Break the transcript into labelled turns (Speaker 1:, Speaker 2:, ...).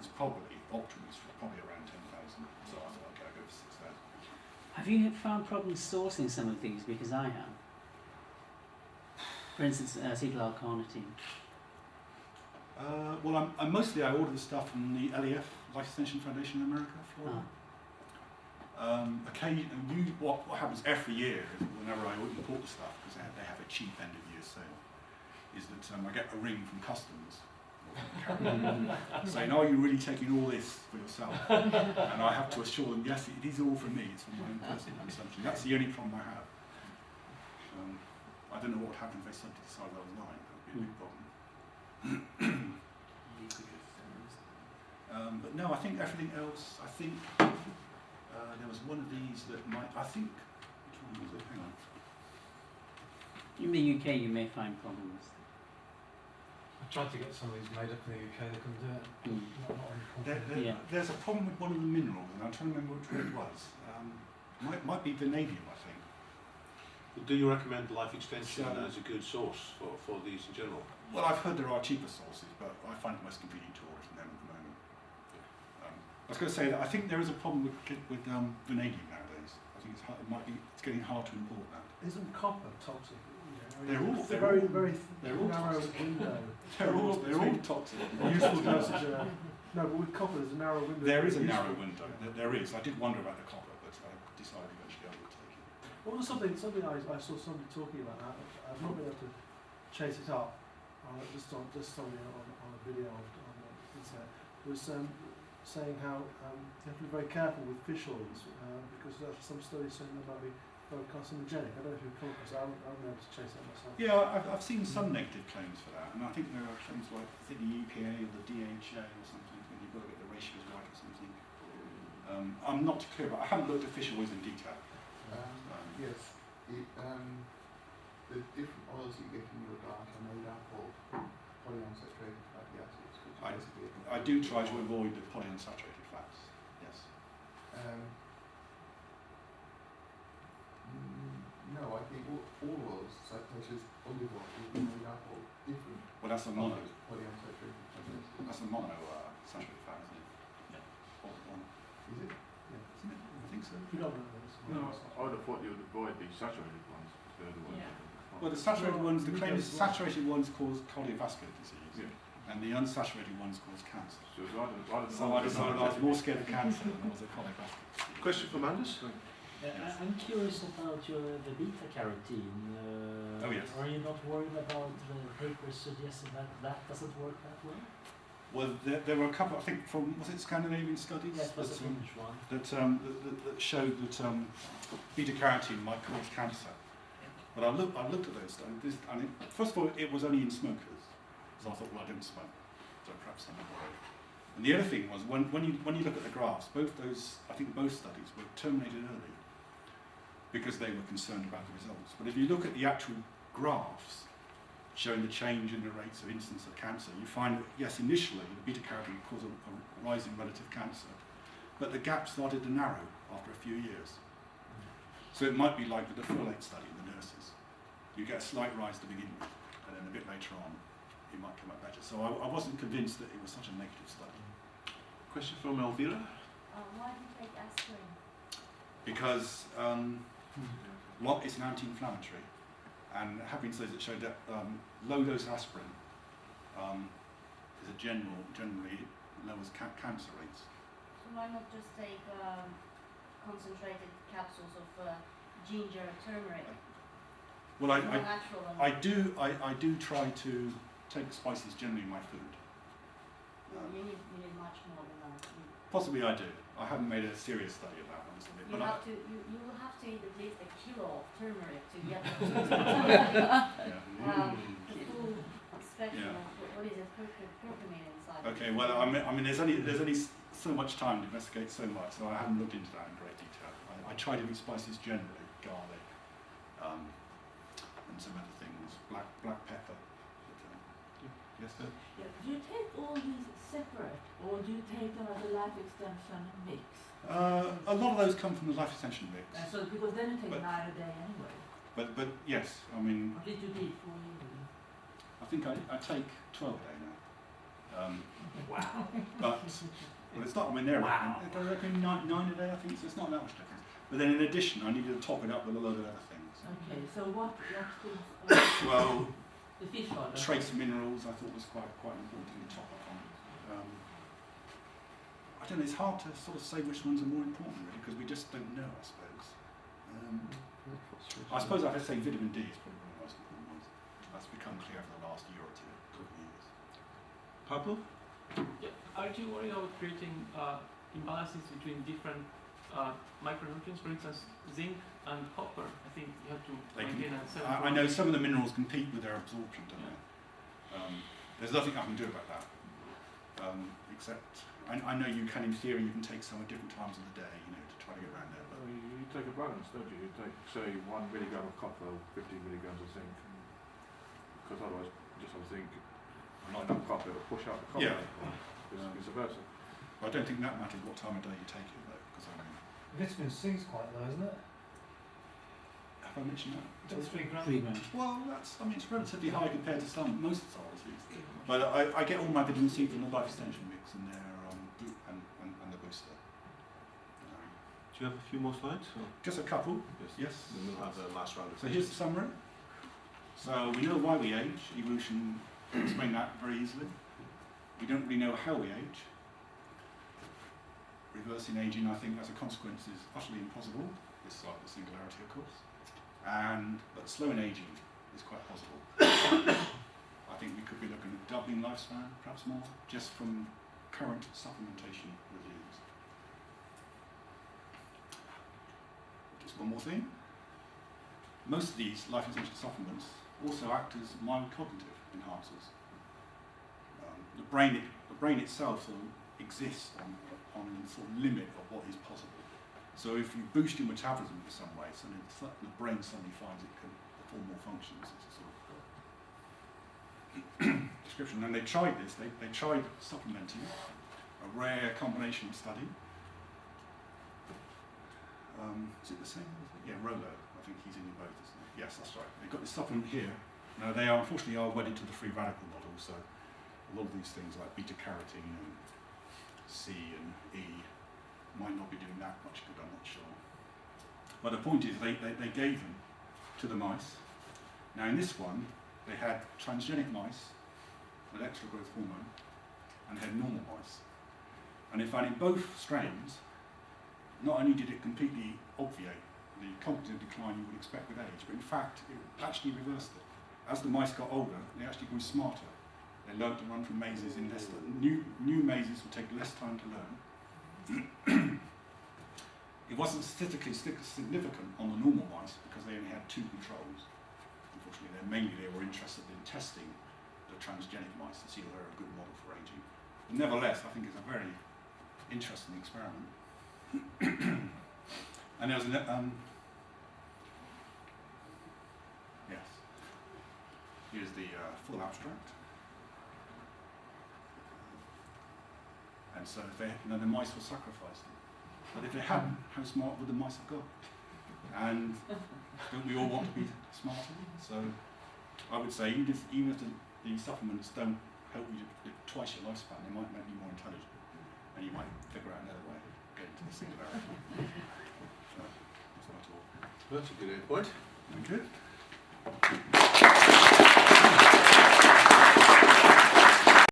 Speaker 1: it's probably, optimum is probably around 10,000. So I thought, okay, I'll go for 6,000.
Speaker 2: Have you found problems sourcing some of these? Because I have. For instance, acetyl L-carnitine.
Speaker 1: Well, mostly I order the stuff from the LEF, Life Extension Foundation in America, Florida. Occasionally, what happens every year, whenever I import the stuff, because they have a cheap end of year sale, is that I get a ring from customs saying, "Are you really taking all this for yourself?" And I have to assure them, yes, it is all for me. It's for my own personal consumption. That's the only problem I have. I don't know what would happen if they suddenly decided I was lying. That would be a big problem. But no, I think everything else. I think there was one of these that might. I think. Which one was it? Hang on.
Speaker 2: In the UK, you may find problems.
Speaker 3: I tried to get some of these made up in the UK, they couldn't do it.
Speaker 1: There's a problem with one of the minerals, and I'm trying to remember which one it was. Might be vanadium, I think.
Speaker 4: But do you recommend Life Extension as a good source for these in general?
Speaker 1: Well, I've heard there are cheaper sources, but I find it most convenient to order from them at the moment. I was going to say that I think there is a problem with vanadium nowadays. I think it's getting hard to import that.
Speaker 5: Isn't copper toxic?
Speaker 1: They're all
Speaker 5: narrow
Speaker 1: toxic.
Speaker 5: window.
Speaker 1: They're all toxic.
Speaker 5: Useful dosage. No, but with copper, there's a narrow window.
Speaker 1: There is a narrow window. There is. I did wonder about the copper, but I decided eventually I would take it.
Speaker 5: What was something I saw somebody talking about? I've not been able to chase it up. Just on a video on the internet. Was saying how you have to be very careful with fish oils because there's some studies saying they might be very carcinogenic. I don't know if you've come across that. I haven't been able to chase that myself.
Speaker 1: Yeah, I've seen some negative claims for that, and I think there are claims like the UKH or the DHA or something, when you've got to get the ratios right or something. I'm not clear, but I haven't looked at fish oils in detail.
Speaker 6: Yes, the different oils you get in your diet are made up of polyunsaturated fatty acids, which basically
Speaker 1: I do try to avoid the polyunsaturated fats. Yes.
Speaker 6: No, I think all oils, such as olive oil, is made up of different.
Speaker 1: Well, that's a mono.
Speaker 6: Polyunsaturated fatty acids.
Speaker 1: That's a mono saturated fat, isn't it? Yeah.
Speaker 6: Is it?
Speaker 1: Yeah. Isn't it? I think so.
Speaker 7: No, I would have thought you would avoid the saturated ones. They're the ones that
Speaker 1: Well, the saturated ones, the claim is saturated ones cause cardiovascular disease, and the unsaturated ones cause cancer.
Speaker 7: So
Speaker 1: I decided I was more scared of cancer than I was of cardiovascular disease.
Speaker 4: Question from Anders?
Speaker 8: I'm curious about the beta carotene.
Speaker 1: Oh yes.
Speaker 8: Are you not worried about the papers suggesting that doesn't work that way?
Speaker 1: Well, there were a couple. I think from was it Scandinavian studies
Speaker 8: That was a Finnish one.
Speaker 1: that showed that beta carotene might cause cancer. But I looked at those studies. First of all, it was only in smokers, so I thought, well, I don't smoke, so perhaps I'm not worried. And the other thing was when you look at the graphs, both studies were terminated early because they were concerned about the results. But if you look at the actual graphs showing the change in the rates of incidence of cancer, you find that, yes, initially the beta-carotene caused a rise in relative cancer, but the gap started to narrow after a few years. So it might be like the folate study in the nurses. You get a slight rise to begin with, and then a bit later on, it might come up better. So I wasn't convinced that it was such a negative study.
Speaker 4: Question from Elvira?
Speaker 9: Why do you take aspirin?
Speaker 1: Because it's an anti-inflammatory, and there have been studies that show that low-dose aspirin generally lowers cancer rates.
Speaker 9: So why not just take concentrated capsules of ginger or turmeric?
Speaker 1: Well, I do try to take spices generally in my food.
Speaker 9: You need much more than that.
Speaker 1: Possibly I do. I haven't made a serious study of that, honestly.
Speaker 9: You will have to eat at least a kilo of turmeric to get the full spectrum of what is it, curcumin inside.
Speaker 1: Okay, well, I mean, there's only so much time to investigate so much, so I haven't looked into that in great detail. I try to eat spices generally, garlic, and some other things, black pepper. Yes, sir?
Speaker 10: Yeah. Do you take all these separate, or do you take them as a life extension mix?
Speaker 1: A lot of those come from the life extension mix.
Speaker 10: So because then you take 9 a day anyway.
Speaker 1: But yes, I mean.
Speaker 10: What did you do for you?
Speaker 1: I think I take 12 a day now.
Speaker 10: Wow.
Speaker 1: But drops. Well, it's not, I mean, they're recommending 9 a day, I think, so it's not that much difference. But then in addition, I needed to top it up with a load of other things.
Speaker 10: Okay, so what is
Speaker 1: Well,
Speaker 10: the fish oil?
Speaker 1: trace minerals I thought was quite important to top up on. I don't know, it's hard to sort of say which ones are more important really, because we just don't know, I suppose. I suppose I'd say vitamin D is probably one of the most important ones. That's become clear over the last year or two, couple of years.
Speaker 4: Pablo?
Speaker 11: Yeah. Are you worried about creating imbalances between different micronutrients? For instance, zinc and copper. I think you have to maintain a certain.
Speaker 1: I know some of the minerals compete with their absorption, don't they? There's nothing I can do about that, except I know you can, in theory, you can take some at different times of the day, you know, to try to get around there. But
Speaker 7: Well, you take a balance, don't you? You take, say, 1 milligram of copper, 50 milligrams of zinc, because otherwise, just have zinc, not enough copper, it'll push out the copper.
Speaker 1: Yeah.
Speaker 7: Vice versa.
Speaker 1: I don't think that matters what time of day you take it, though, because I mean,
Speaker 3: Vitamin C's quite low, isn't it?
Speaker 1: have I mentioned that?
Speaker 3: Just 3 grams.
Speaker 2: 3 grams.
Speaker 1: Well, that's, I mean, it's relatively high compared to most soils. But I get all my vitamin C from the life extension mix and their and the booster.
Speaker 4: Do you have a few more slides? Or?
Speaker 1: Just a couple. Yes.
Speaker 4: Then we'll have the last round of
Speaker 1: So here's the summary. So we know why we age. Evolution explained that very easily. We don't really know how we age. Reversing aging, I think, as a consequence, is utterly impossible. This is like the singularity, of course. But slowing aging is quite possible. I think we could be looking at doubling lifespan, perhaps more, just from current supplementation regimes. Just one more thing. Most of these life extension supplements also act as mild cognitive enhancers. The brain itself sort of exists on the sort of limit of what is possible. So if you boost your metabolism in some way, so the brain suddenly finds it can perform more functions. It's a sort of description. And they tried this. They tried supplementing a rare combination study. Is it the same? Yeah, Rolo. I think he's in your both, isn't he? Yes, that's right. They've got this supplement here. Now they are unfortunately wedded to the free radical model, so a lot of these things like beta carotene and C and E might not be doing that much good, I'm not sure. But the point is they gave them to the mice. Now in this one, they had transgenic mice with extra growth hormone and they had normal mice. And in fact in both strains, not only did it completely obviate the cognitive decline you would expect with age, but in fact it actually reversed it. As the mice got older, they actually grew smarter. They learned to run from mazes in less time. New mazes would take less time to learn. It wasn't statistically significant on the normal mice because they only had 2 controls. Unfortunately, they were interested in testing the transgenic mice to see whether they're a good model for aging. But nevertheless, I think it's a very interesting experiment. And there was yes. Here's the full abstract. And so if the mice were sacrificed. But if they hadn't, how smart would the mice have got? And don't we all want to be smarter? So I would say even if the supplements don't help you to live twice your lifespan, they might make you more intelligent. And you might figure out another way of getting to the singularity. So that's my talk.
Speaker 4: That's a good end point.
Speaker 1: Thank you.